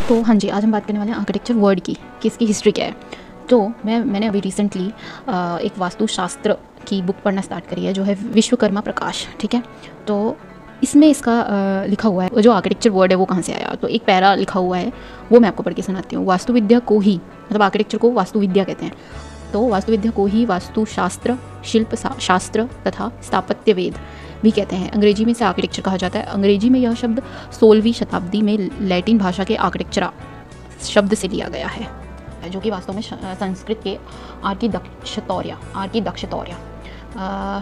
तो हाँ जी, आज हम बात करने वाले हैं आर्किटेक्चर वर्ड की कि इसकी हिस्ट्री क्या है। तो मैंने अभी रिसेंटली एक वास्तुशास्त्र की बुक पढ़ना स्टार्ट करी है जो है विश्वकर्मा प्रकाश, ठीक है। तो इसमें इसका लिखा हुआ है जो आर्किटेक्चर वर्ड है वो कहाँ से आया। तो एक पैरा लिखा हुआ है, वो मैं आपको पढ़ के सुनाती हूँ। वास्तुविद्या को ही, मतलब आर्किटेक्चर को वास्तुविद्या कहते हैं। तो वास्तुविद्या को ही वास्तुशास्त्र, शिल्प शास्त्र तथा स्थापत्य वेद भी कहते हैं। अंग्रेजी में इसे आर्किटेक्चर कहा जाता है। अंग्रेजी में यह शब्द 16वीं शताब्दी में लैटिन भाषा के आर्किटेक्चरा शब्द से लिया गया है, जो कि वास्तव में संस्कृत के आर्किदक्षतौर्य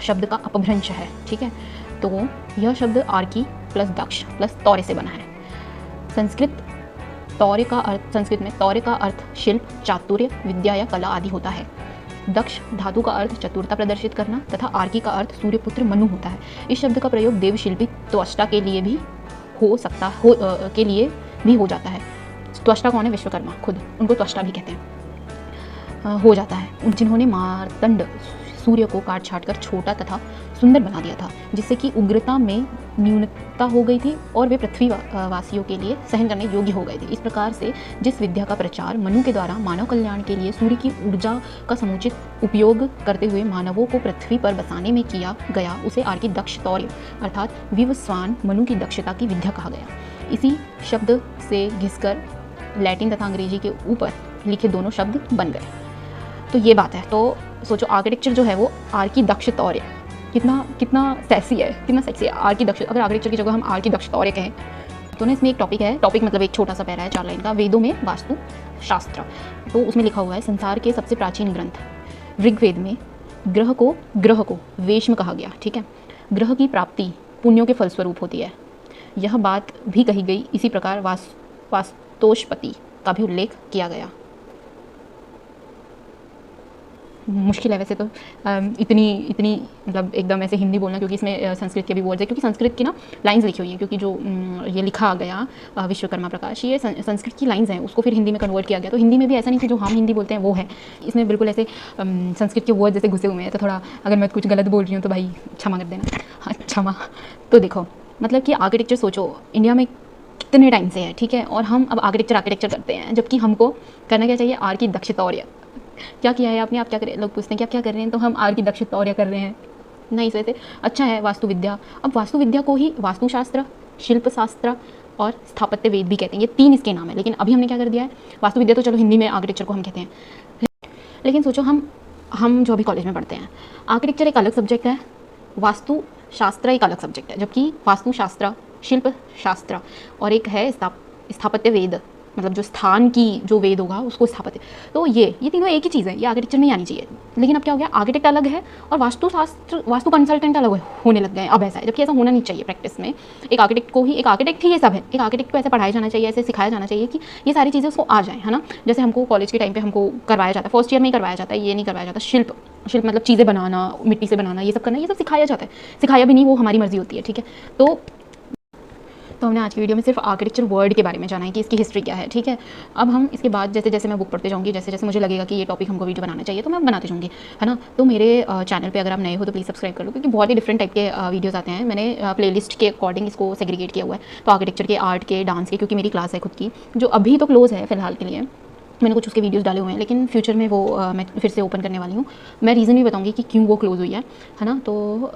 शब्द का अपभ्रंश है, ठीक है। तो यह शब्द आर्की प्लस दक्ष प्लस तौर्य से बना है। संस्कृत में तौर्य का अर्थ शिल्प, चातुर्य, विद्या या कला आदि होता है। दक्ष धातु का अर्थ चतुरता प्रदर्शित करना तथा आर्की का अर्थ सूर्यपुत्र मनु होता है। इस शब्द का प्रयोग देवशिल्पी त्वष्टा के लिए भी हो जाता है। त्वष्टा कौन है? विश्वकर्मा खुद, उनको त्वष्टा भी कहते हैं। हो जाता है जिन्होंने मार्तंड सूर्य को काट छाट कर छोटा तथा सुंदर बना दिया था, जिससे कि उग्रता में न्यूनता हो गई थी और वे पृथ्वी वासियों के लिए सहन करने योग्य हो गए थे। इस प्रकार से जिस विद्या का प्रचार मनु के द्वारा मानव कल्याण के लिए सूर्य की ऊर्जा का समुचित उपयोग करते हुए मानवों को पृथ्वी पर बसाने में किया गया, उसे आर्की दक्ष तौर्य अर्थात विवस्वान मनु की दक्षता की विद्या कहा गया। इसी शब्द से घिसकर लैटिन तथा अंग्रेजी के ऊपर लिखे दोनों शब्द बन गए। तो ये बात है। तो सोचो आर्किटेक्चर जो है वो आर्की दक्षतौर्य, कितना सेक्सी है, कितना सेक्सी है आर्की दक्ष। अगर आर्किटेक्चर की जगह हम आर्की दक्षतौर्य कहें तो ना, इसमें एक टॉपिक मतलब एक छोटा सा पैरा है 4 लाइन का, वेदों में वास्तु शास्त्र। तो उसमें लिखा हुआ है संसार के सबसे प्राचीन ग्रंथ ऋग्वेद में ग्रह को वेश्म कहा गया, ठीक है। ग्रह की प्राप्ति पुण्यों के फलस्वरूप होती है। यह बात भी कही गई। इसी प्रकार वास्तोषपति का भी उल्लेख किया गया। मुश्किल है वैसे तो इतनी मतलब एकदम ऐसे हिंदी बोलना, क्योंकि इसमें संस्कृत के भी वर्ड्स है, क्योंकि संस्कृत की ना लाइंस लिखी हुई हैं, क्योंकि जो ये लिखा गया विश्वकर्मा प्रकाश, ये संस्कृत की लाइंस हैं, उसको फिर हिंदी में कन्वर्ट किया गया। तो हिंदी में भी ऐसा नहीं कि जो हम हिंदी बोलते हैं वो है, इसमें बिल्कुल ऐसे संस्कृत के वर्ड जैसे घुसे हुए हैं। तो थोड़ा अगर मैं कुछ गलत बोल रही हूँ तो भाई क्षमा कर देना। हाँ, क्षमा। तो देखो मतलब कि आर्किटेक्चर सोचो इंडिया में कितने टाइम से है, ठीक है, और हम अब आर्किटेक्चर करते हैं, जबकि हमको करना क्या चाहिए? आर्की दक्षतौर्य। क्या किया है आपने? आप क्या करें? लोग पूछते हैं क्या कर रहे हैं, तो हम आर्की दक्षतौर्य कर रहे हैं। नहीं, इस वजह से अच्छा है वास्तुविद्या। अब वास्तुविद्या को ही वास्तुशास्त्र, शिल्प शास्त्र और स्थापत्य वेद भी कहते हैं। ये 3 इसके नाम है, लेकिन अभी हमने क्या कर दिया है, वास्तुविद्या तो चलो हिंदी में आर्किटेक्चर को हम कहते हैं, लेकिन सोचो हम जो अभी कॉलेज में पढ़ते हैं, आर्किटेक्चर एक अलग सब्जेक्ट है, वास्तुशास्त्र एक अलग सब्जेक्ट है, जबकि वास्तुशास्त्र, शिल्प शास्त्र और एक है स्थापत्य वेद, मतलब जो स्थान की जो वेद होगा उसको स्थापत्य। तो ये तीनों एक ही चीज़ है, ये आर्किटेक्चर में ही आनी चाहिए। लेकिन अब क्या हो गया, आर्किटेक्ट अलग है और वास्तु कंसल्टेंट अलग होने लग गए। अब ऐसा है, जबकि ऐसा होना नहीं चाहिए। प्रैक्टिस में एक आर्किटेक्ट ही ये सब है। एक आर्किटेक्ट को ऐसे पढ़ाया जाना चाहिए, ऐसे सिखाया जाना चाहिए कि ये सारी चीज़ें उसको आ जाए, है ना। जैसे हमको कॉलेज के टाइम पे हमको करवाया जाता है, फर्स्ट ईयर में ही करवाया जाता है, ये नहीं करवाया जाता शिल्प मतलब चीज़ें बनाना, मिट्टी से बनाना, ये सब करना, ये सब सिखाया जाता है। सिखाया भी नहीं, वो हमारी मर्जी होती है, ठीक है। तो हमने आज की वीडियो में सिर्फ आर्किटेक्चर वर्ड के बारे में जाना है कि इसकी हिस्ट्री क्या है, ठीक है। अब हम इसके बाद जैसे जैसे मैं बुक पढ़ते जाऊँगी, जैसे जैसे मुझे लगेगा कि ये टॉपिक हमको वीडियो बनाना चाहिए, तो मैं बनाते जाऊँगी, है ना। तो मेरे चैनल पे अगर आप नए हो तो प्लीज़ सब्सक्राइब कर लो, क्योंकि बहुत ही डिफरेंट टाइप के वीडियोज़ आते हैं। मैंने प्लेलिस्ट के अकॉर्डिंग इसको सेग्रीगेट किया हुआ है। तो आर्किटेक्चर के, आर्ट के, डांस के, क्योंकि मेरी क्लास है खुद की जो अभी तो क्लोज़ है फिलहाल के लिए, मैंने कुछ उसके वीडियोस डाले हुए हैं, लेकिन फ्यूचर में वो मैं फिर से ओपन करने वाली हूँ। मैं रीज़न भी बताऊँगी कि क्यों वो क्लोज़ हुई है ना। तो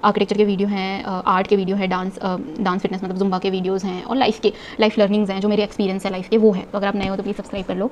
आर्किटेक्चर के वीडियो हैं, आर्ट के वीडियो हैं, डांस फिटनेस मतलब जुम्बा के वीडियोस हैं, और लाइफ लर्निंग्स हैं, जो मेरे एक्सपीरियंस है लाइफ के, वो है। तो अगर आप नए हो तो प्लीज़ सब्सक्राइब कर लो।